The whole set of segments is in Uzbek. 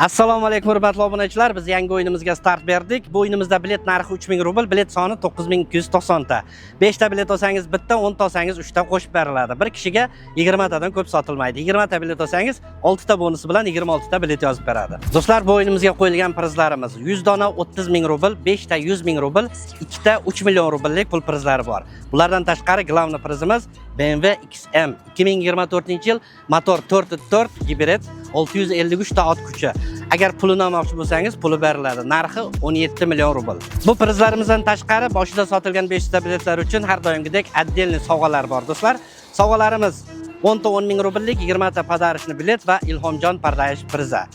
Assalomu alaykum hurmatli obunachilar. Biz yangi o'yinimizga start berdik. Bu o'yinimizda bilet narxi 3000 rubl, bilet soni 9290 ta. 5 ta bilet olsangiz bitta, 10 ta olsangiz 3 ta qo'shib beriladi. Bir kishiga 20 tadan ko'p sotilmaydi. 20 ta bilet olsangiz 6 ta bonusi bilan 26 ta bilet yozib beradi. Do'stlar, bu o'yinimizga qo'yilgan prizlarimiz 100 dona 30 ming rubl, 5 ta 100 ming rubl, 2 ta 3 million rubllik pul prizlari bor. Bulardan tashqari glavni prizimiz BMW XM 2024-yil motor 4.4 gibrid 653 ta ot kuchi. Agar pulini olmoqchi bo'lsangiz, puli beriladi. Narxi 17 million rubl. Bu prizlarimizdan tashqari boshida sotilgan 500 ta biletlar uchun har doimgidek отдельный sovg'alar bor do'stlar. Sovg'alarimiz 10 ta 10 ming rubllik 20 ta podarishni bilet va Ilhomjon Pardayev priza.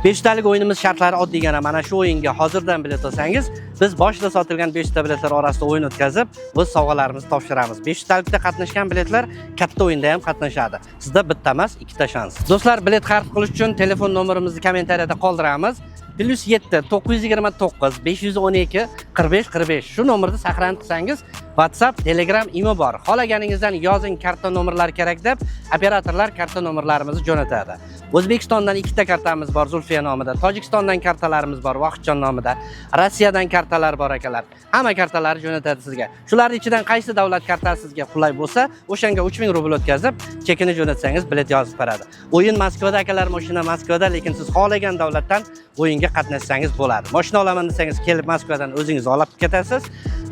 5 talik o'yinimiz shartlari oddiygina mana shu o'yinga hozirdan bilet olsangiz, biz boshida sotilgan 500 ta biletlar orasida o'yin o'tkazib, o'z sovg'alarimizni topshiramiz. 500 talikda qatnashgan biletlar katta o'yinda ham qatnashadi. Sizda bitta emas, ikkita shans. Do'stlar, bilet xarid qilish uchun telefon nomerimizni kommentariyada qoldiramiz. +7 929 512 45 45 shu nomerda saqlanib qilsangiz WhatsApp, Telegram, imo bor. Xohlaganingizdan yozing, karta nomerlari kerak deb operatorlar karta nomerlarimizni jo'natadi. O'zbekistondan 2 ta kartamiz bor Zulfiya nomida, Tojikistondan kartalarimiz bor Vahidjon nomida, Rossiyadan kartalar bor akalar. Hamma kartalarni jo'natadi sizga. Shularning ichidan qaysi davlat kartasi sizga qulay bo'lsa, o'shanga 3000 rubl o'tkazib, chekini jo'natsangiz bilet yozib beradi. O'yin Moskvada akalar, mashina Moskvada, lekin siz xohlagan davlatdan o'yinga qatnashsangiz bo'ladi. Mashina olaman desangiz, kelib Moskvadan o'zingiz olib ketasiz.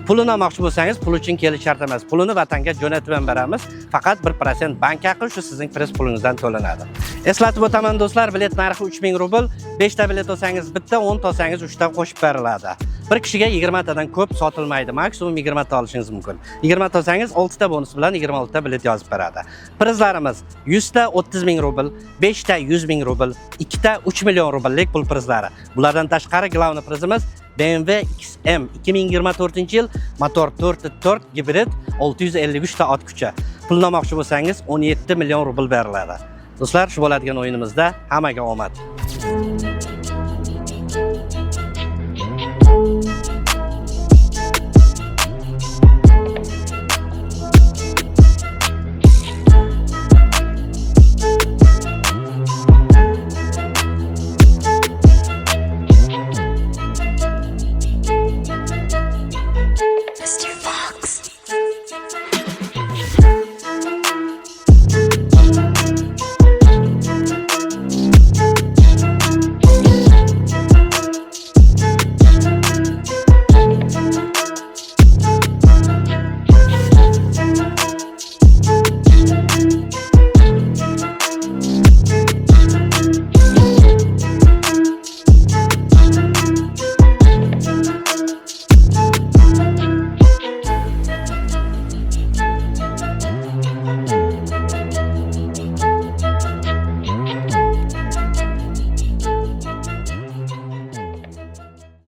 Pulini olmoqchi bo'lsangiz, pul uchun kelish shart emas. Pulini vatanga jo'natib ham beramiz. Faqat 1% bank haqi shu sizning priz pulingizdan to'lanadi. Eslatib o'taman do'stlar, bilet narxi 3000 rubl. 5 ta bilet olsangiz bitta, 10 ta olsangiz 3 ta qo'shib beriladi. Bir kishiga 20 tadan ko'p sotilmaydi. Maksimum 20 ta olishingiz mumkin. 20 ta olsangiz 6 ta bonus bilan 26 ta bilet yozib beradi. Prizlarimiz 100 ta 30 ming rubl, 5 ta 100 ming rubl, 2 ta 3 million rubllik pul prizlari. Bulardan tashqari glavni prizimiz BMW XM 2024-yil motor 4.4 gibrid 653 ta ot kuchi. Pulni olmoqchi bo'lsangiz 17 million rubl beriladi. Do'stlar, shu bo'ladigan o'yinimizda hammaga omad.